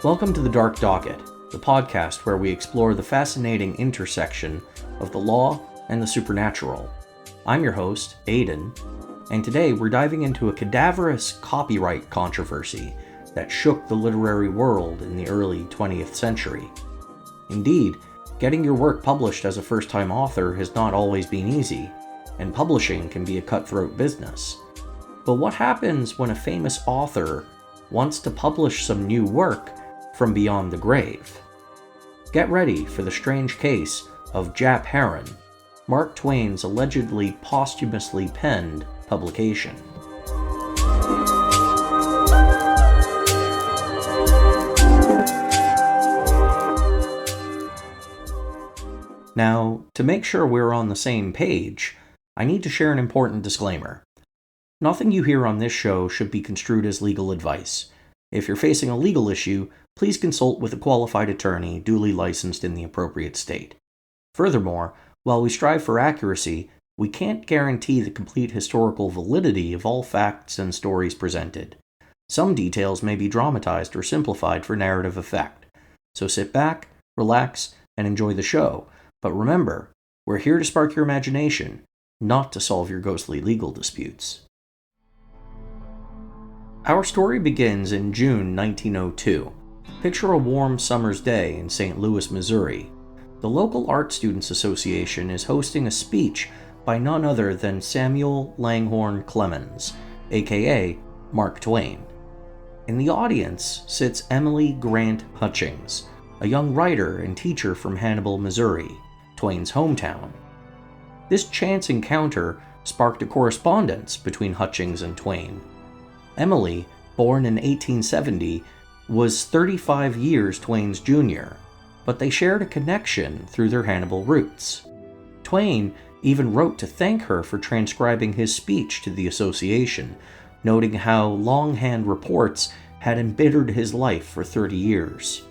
Welcome to The Dark Docket, the podcast where we explore the fascinating intersection of the law and the supernatural. I'm your host, Aidan, and today we're diving into a cadaverous copyright controversy that shook the literary world in the early 20th century. Indeed, getting your work published as a first-time author has not always been easy, and publishing can be a cutthroat business. But what happens when a famous author wants to publish some new work from beyond the grave? Get ready for the strange case of Jap Heron, Mark Twain's allegedly posthumously penned publication. Now, to make sure we're on the same page, I need to share an important disclaimer. Nothing you hear on this show should be construed as legal advice. If you're facing a legal issue, please consult with a qualified attorney duly licensed in the appropriate state. Furthermore, while we strive for accuracy, we can't guarantee the complete historical validity of all facts and stories presented. Some details may be dramatized or simplified for narrative effect. So sit back, relax, and enjoy the show. But remember, we're here to spark your imagination, not to solve your ghostly legal disputes. Our story begins in June 1902. Picture a warm summer's day in St. Louis, Missouri. The local Art Students Association is hosting a speech by none other than Samuel Langhorne Clemens, aka Mark Twain. In the audience sits Emily Grant Hutchings, a young writer and teacher from Hannibal, Missouri, Twain's hometown. This chance encounter sparked a correspondence between Hutchings and Twain. Emily, born in 1870, was 35 years Twain's junior, but they shared a connection through their Hannibal roots. Twain even wrote to thank her for transcribing his speech to the association, noting how longhand reports had embittered his life for 30 years.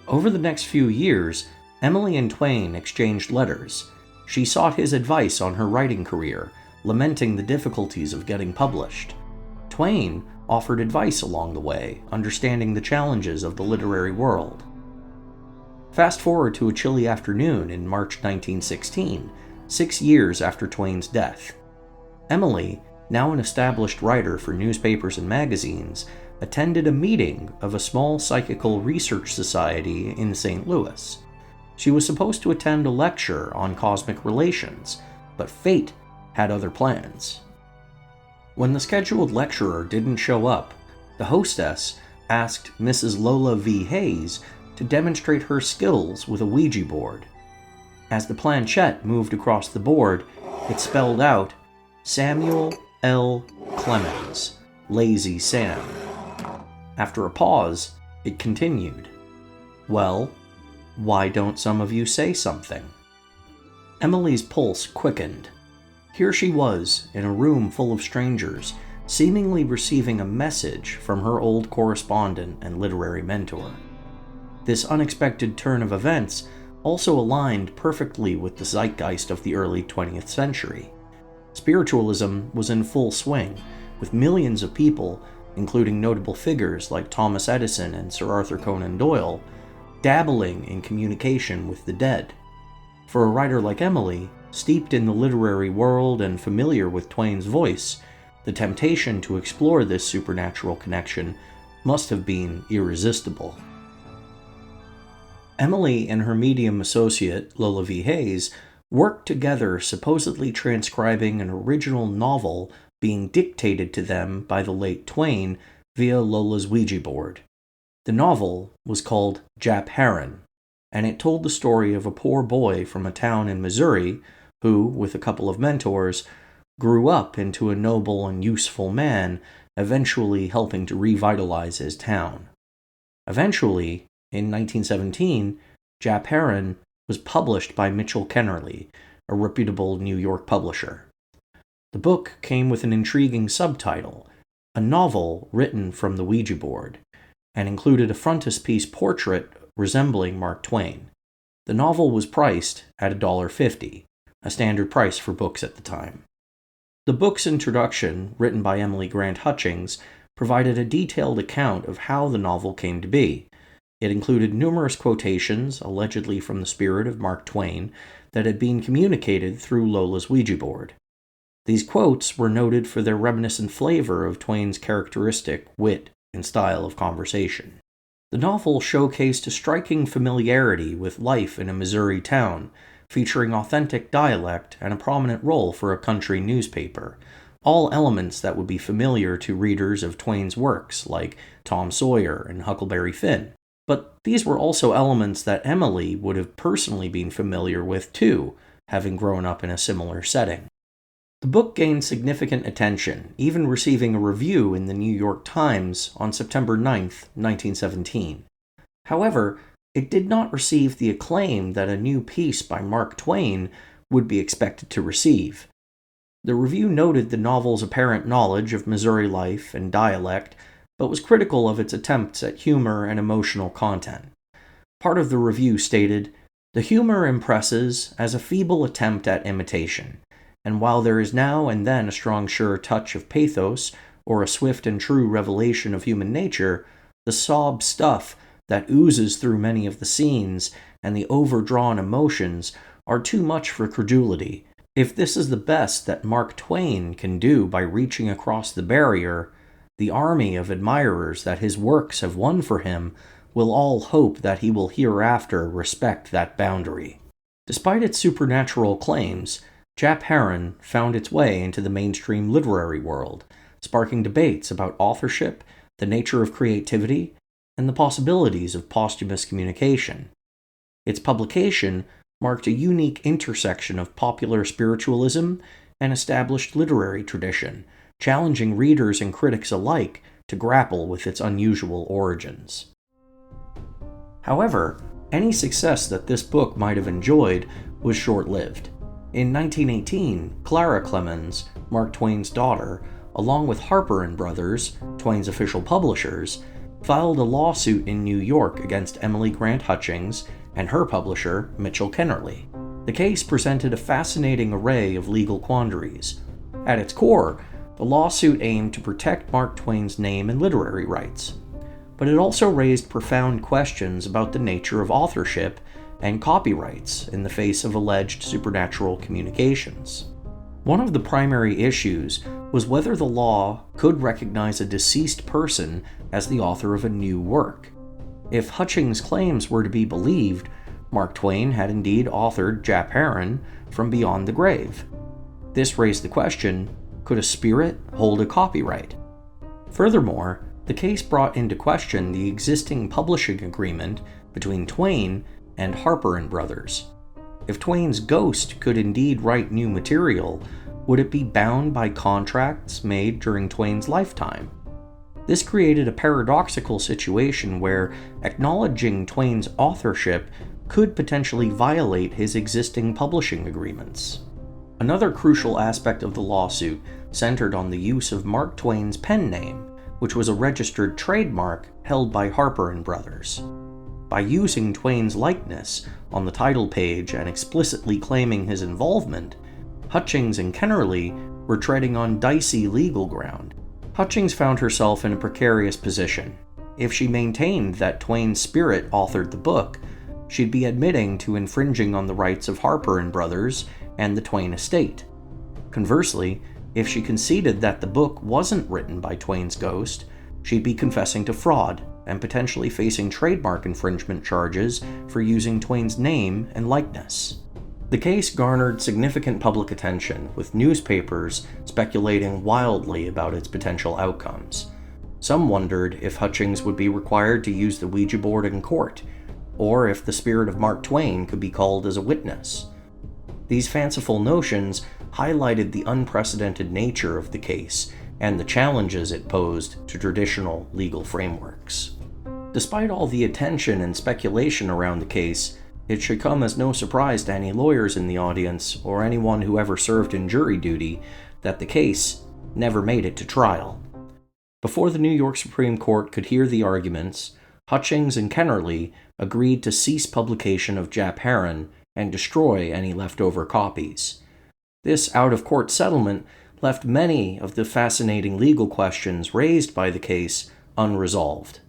Over the next few years, Emily and Twain exchanged letters. She sought his advice on her writing career, lamenting the difficulties of getting published. Twain offered advice along the way, understanding the challenges of the literary world. Fast forward to a chilly afternoon in March 1916, 6 years after Twain's death. Emily, now an established writer for newspapers and magazines, attended a meeting of a small psychical research society in St. Louis. She was supposed to attend a lecture on cosmic relations, but fate had other plans. When the scheduled lecturer didn't show up, the hostess asked Mrs. Lola V. Hayes to demonstrate her skills with a Ouija board. As the planchette moved across the board, it spelled out Samuel L. Clemens, Lazy Sam. After a pause, it continued, "Well, why don't some of you say something?" Emily's pulse quickened. Here she was, in a room full of strangers, seemingly receiving a message from her old correspondent and literary mentor. This unexpected turn of events also aligned perfectly with the zeitgeist of the early 20th century. Spiritualism was in full swing, with millions of people, including notable figures like Thomas Edison and Sir Arthur Conan Doyle, dabbling in communication with the dead. For a writer like Emily, steeped in the literary world and familiar with Twain's voice, the temptation to explore this supernatural connection must have been irresistible. Emily and her medium associate, Lola V. Hayes, worked together supposedly transcribing an original novel being dictated to them by the late Twain via Lola's Ouija board. The novel was called Jap Heron, and it told the story of a poor boy from a town in Missouri who, with a couple of mentors, grew up into a noble and useful man, eventually helping to revitalize his town. Eventually, in 1917, Jap Heron was published by Mitchell Kennerly, a reputable New York publisher. The book came with an intriguing subtitle, a novel written from the Ouija board, and included a frontispiece portrait resembling Mark Twain. The novel was priced at $1.50, a standard price for books at the time. The book's introduction, written by Emily Grant Hutchings, provided a detailed account of how the novel came to be, It included numerous quotations, allegedly from the spirit of Mark Twain, that had been communicated through Lola's Ouija board. These quotes were noted for their reminiscent flavor of Twain's characteristic wit and style of conversation. The novel showcased a striking familiarity with life in a Missouri town, featuring authentic dialect and a prominent role for a country newspaper, all elements that would be familiar to readers of Twain's works like Tom Sawyer and Huckleberry Finn. But these were also elements that Emily would have personally been familiar with too, having grown up in a similar setting. The book gained significant attention, even receiving a review in the New York Times on September 9, 1917. However, it did not receive the acclaim that a new piece by Mark Twain would be expected to receive. The review noted the novel's apparent knowledge of Missouri life and dialect, but was critical of its attempts at humor and emotional content. Part of the review stated, "The humor impresses as a feeble attempt at imitation, and while there is now and then a strong sure touch of pathos or a swift and true revelation of human nature, the sob stuff that oozes through many of the scenes and the overdrawn emotions are too much for credulity. If this is the best that Mark Twain can do by reaching across the barrier, the army of admirers that his works have won for him will all hope that he will hereafter respect that boundary." Despite its supernatural claims, Jap Heron found its way into the mainstream literary world, sparking debates about authorship, the nature of creativity, and the possibilities of posthumous communication. Its publication marked a unique intersection of popular spiritualism and established literary tradition, challenging readers and critics alike to grapple with its unusual origins. However, any success that this book might have enjoyed was short-lived. In 1918, Clara Clemens, Mark Twain's daughter, along with Harper & Brothers, Twain's official publishers, filed a lawsuit in New York against Emily Grant Hutchings and her publisher, Mitchell Kennerly. The case presented a fascinating array of legal quandaries. At its core, the lawsuit aimed to protect Mark Twain's name and literary rights, but it also raised profound questions about the nature of authorship and copyrights in the face of alleged supernatural communications. One of the primary issues was whether the law could recognize a deceased person as the author of a new work. If Hutchings' claims were to be believed, Mark Twain had indeed authored Jap Heron from beyond the grave. This raised the question, could a spirit hold a copyright? Furthermore, the case brought into question the existing publishing agreement between Twain and Harper & Brothers. If Twain's ghost could indeed write new material, would it be bound by contracts made during Twain's lifetime? This created a paradoxical situation where acknowledging Twain's authorship could potentially violate his existing publishing agreements. Another crucial aspect of the lawsuit centered on the use of Mark Twain's pen name, which was a registered trademark held by Harper & Brothers. By using Twain's likeness on the title page and explicitly claiming his involvement, Hutchings and Kennerly were treading on dicey legal ground. Hutchings found herself in a precarious position. If she maintained that Twain's spirit authored the book, she'd be admitting to infringing on the rights of Harper & Brothers and the Twain estate. Conversely, if she conceded that the book wasn't written by Twain's ghost, she'd be confessing to fraud and potentially facing trademark infringement charges for using Twain's name and likeness. The case garnered significant public attention, with newspapers speculating wildly about its potential outcomes. Some wondered if Hutchings would be required to use the Ouija board in court, or if the spirit of Mark Twain could be called as a witness. These fanciful notions highlighted the unprecedented nature of the case and the challenges it posed to traditional legal frameworks. Despite all the attention and speculation around the case, it should come as no surprise to any lawyers in the audience or anyone who ever served in jury duty that the case never made it to trial. Before the New York Supreme Court could hear the arguments, Hutchings and Kennerly agreed to cease publication of Jap Heron and destroy any leftover copies. This out-of-court settlement left many of the fascinating legal questions raised by the case unresolved.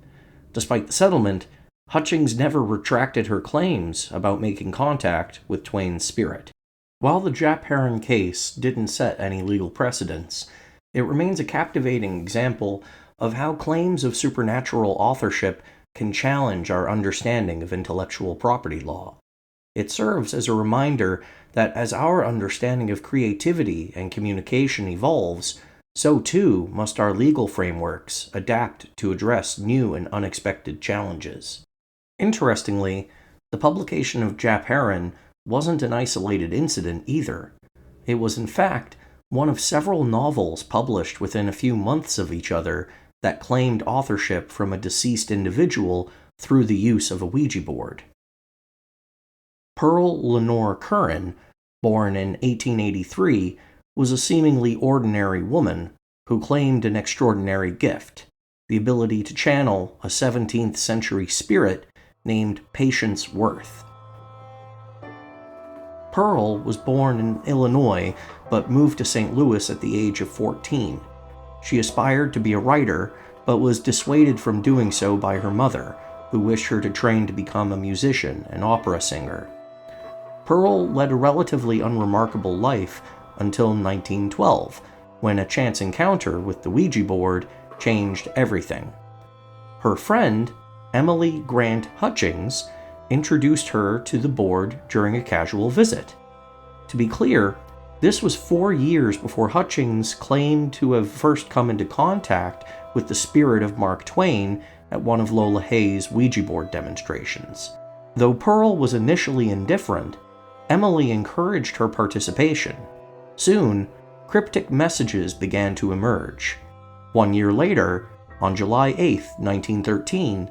Despite the settlement, Hutchings never retracted her claims about making contact with Twain's spirit. While the Jap Heron case didn't set any legal precedents, it remains a captivating example of how claims of supernatural authorship can challenge our understanding of intellectual property law. It serves as a reminder that as our understanding of creativity and communication evolves, so too must our legal frameworks adapt to address new and unexpected challenges. Interestingly, the publication of Jap Heron wasn't an isolated incident either. It was, in fact, one of several novels published within a few months of each other that claimed authorship from a deceased individual through the use of a Ouija board. Pearl Lenore Curran, born in 1883, was a seemingly ordinary woman who claimed an extraordinary gift, the ability to channel a 17th century spirit named Patience Worth. Pearl was born in Illinois but moved to St. Louis at the age of 14. She aspired to be a writer but was dissuaded from doing so by her mother, who wished her to train to become a musician and opera singer. Pearl led a relatively unremarkable life until 1912, when a chance encounter with the Ouija board changed everything. Her friend, Emily Grant Hutchings, introduced her to the board during a casual visit. To be clear, this was 4 years before Hutchings claimed to have first come into contact with the spirit of Mark Twain at one of Lola Hayes' Ouija board demonstrations. Though Pearl was initially indifferent, Emily encouraged her participation. Soon, cryptic messages began to emerge. 1 year later, on July 8, 1913,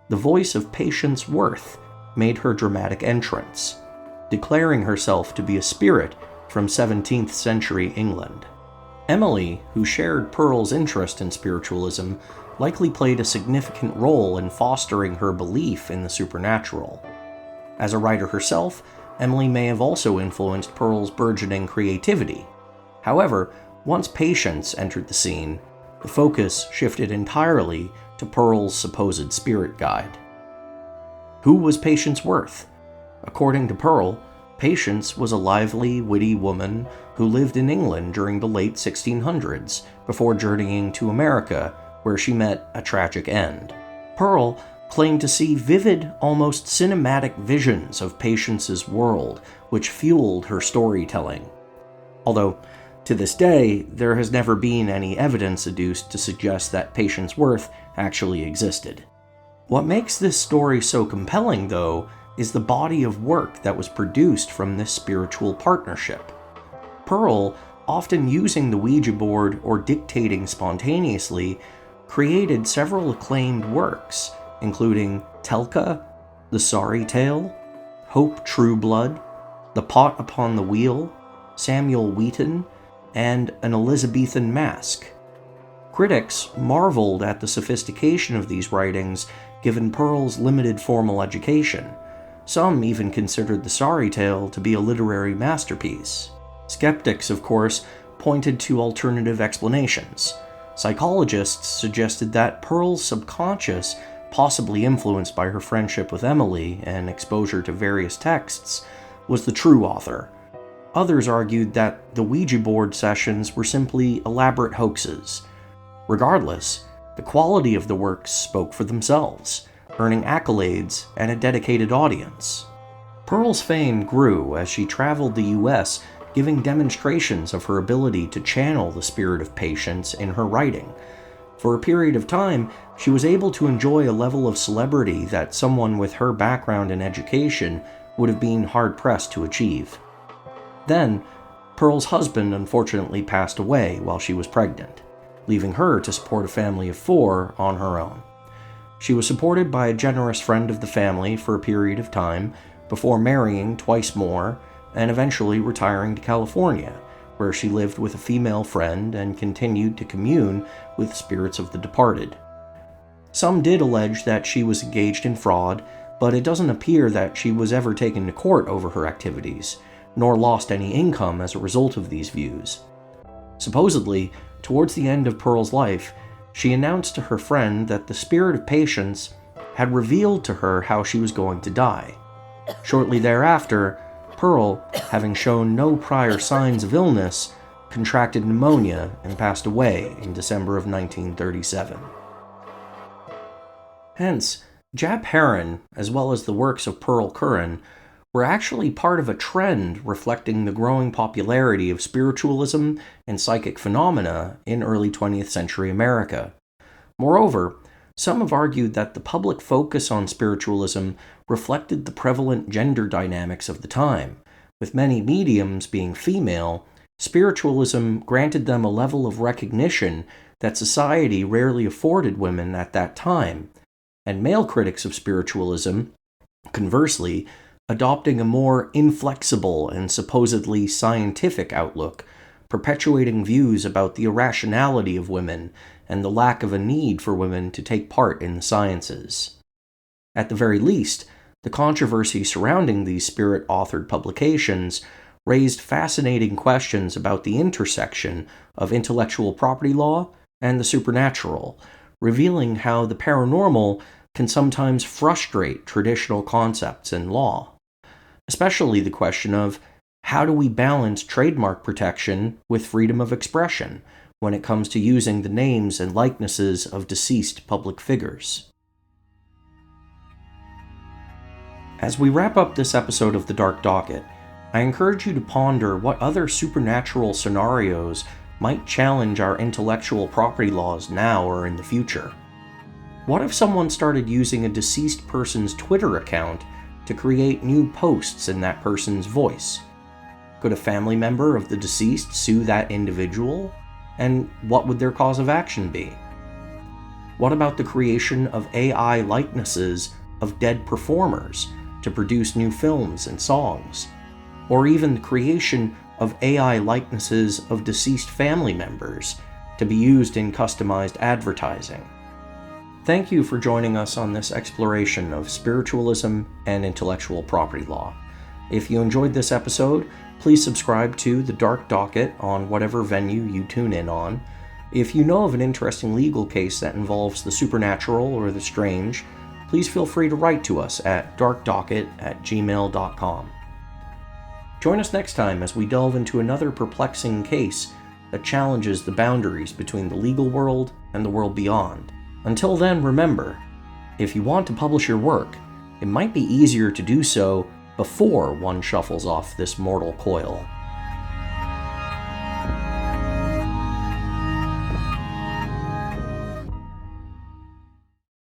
the voice of Patience Worth made her dramatic entrance, declaring herself to be a spirit from 17th century England. Emily, who shared Pearl's interest in spiritualism, likely played a significant role in fostering her belief in the supernatural. As a writer herself, Emily may have also influenced Pearl's burgeoning creativity. However, once Patience entered the scene, the focus shifted entirely to Pearl's supposed spirit guide. Who was Patience Worth? According to Pearl, Patience was a lively, witty woman who lived in England during the late 1600s before journeying to America, where she met a tragic end. Pearl claimed to see vivid, almost cinematic visions of Patience's world, which fueled her storytelling. Although, to this day, there has never been any evidence adduced to suggest that Patience Worth actually existed. What makes this story so compelling, though, is the body of work that was produced from this spiritual partnership. Pearl, often using the Ouija board or dictating spontaneously, created several acclaimed works, including Telka, The Sorry Tale, Hope True Blood, The Pot Upon the Wheel, Samuel Wheaton, and An Elizabethan Mask. Critics marveled at the sophistication of these writings given Pearl's limited formal education. Some even considered The Sorry Tale to be a literary masterpiece. Skeptics, of course, pointed to alternative explanations. Psychologists suggested that Pearl's subconscious, possibly influenced by her friendship with Emily and exposure to various texts, was the true author. Others argued that the Ouija board sessions were simply elaborate hoaxes. Regardless, the quality of the works spoke for themselves, earning accolades and a dedicated audience. Pearl's fame grew as she traveled the U.S., giving demonstrations of her ability to channel the spirit of Patience in her writing. For a period of time, she was able to enjoy a level of celebrity that someone with her background and education would have been hard-pressed to achieve. Then, Pearl's husband unfortunately passed away while she was pregnant, leaving her to support a family of 4 on her own. She was supported by a generous friend of the family for a period of time before marrying twice more and eventually retiring to California, where she lived with a female friend and continued to commune with spirits of the departed. Some did allege that she was engaged in fraud, but it doesn't appear that she was ever taken to court over her activities, nor lost any income as a result of these views. Supposedly, towards the end of Pearl's life, she announced to her friend that the spirit of Patience had revealed to her how she was going to die. Shortly thereafter, Pearl, having shown no prior signs of illness, contracted pneumonia and passed away in December of 1937. Hence, Jap Heron, as well as the works of Pearl Curran, were actually part of a trend reflecting the growing popularity of spiritualism and psychic phenomena in early 20th century America. Moreover, some have argued that the public focus on spiritualism reflected the prevalent gender dynamics of the time. With many mediums being female, spiritualism granted them a level of recognition that society rarely afforded women at that time, and male critics of spiritualism, conversely, adopting a more inflexible and supposedly scientific outlook, perpetuating views about the irrationality of women and the lack of a need for women to take part in the sciences. At the very least, the controversy surrounding these spirit-authored publications raised fascinating questions about the intersection of intellectual property law and the supernatural, revealing how the paranormal can sometimes frustrate traditional concepts in law. Especially the question of how do we balance trademark protection with freedom of expression when it comes to using the names and likenesses of deceased public figures. As we wrap up this episode of The Dark Docket, I encourage you to ponder what other supernatural scenarios might challenge our intellectual property laws now or in the future. What if someone started using a deceased person's Twitter account to create new posts in that person's voice? Could a family member of the deceased sue that individual? And what would their cause of action be? What about the creation of AI likenesses of dead performers to produce new films and songs? Or even the creation of AI likenesses of deceased family members to be used in customized advertising? Thank you for joining us on this exploration of spiritualism and intellectual property law. If you enjoyed this episode, please subscribe to The Dark Docket on whatever venue you tune in on. If you know of an interesting legal case that involves the supernatural or the strange, please feel free to write to us at darkdocket@gmail.com. Join us next time as we delve into another perplexing case that challenges the boundaries between the legal world and the world beyond. Until then, remember, if you want to publish your work, it might be easier to do so before one shuffles off this mortal coil.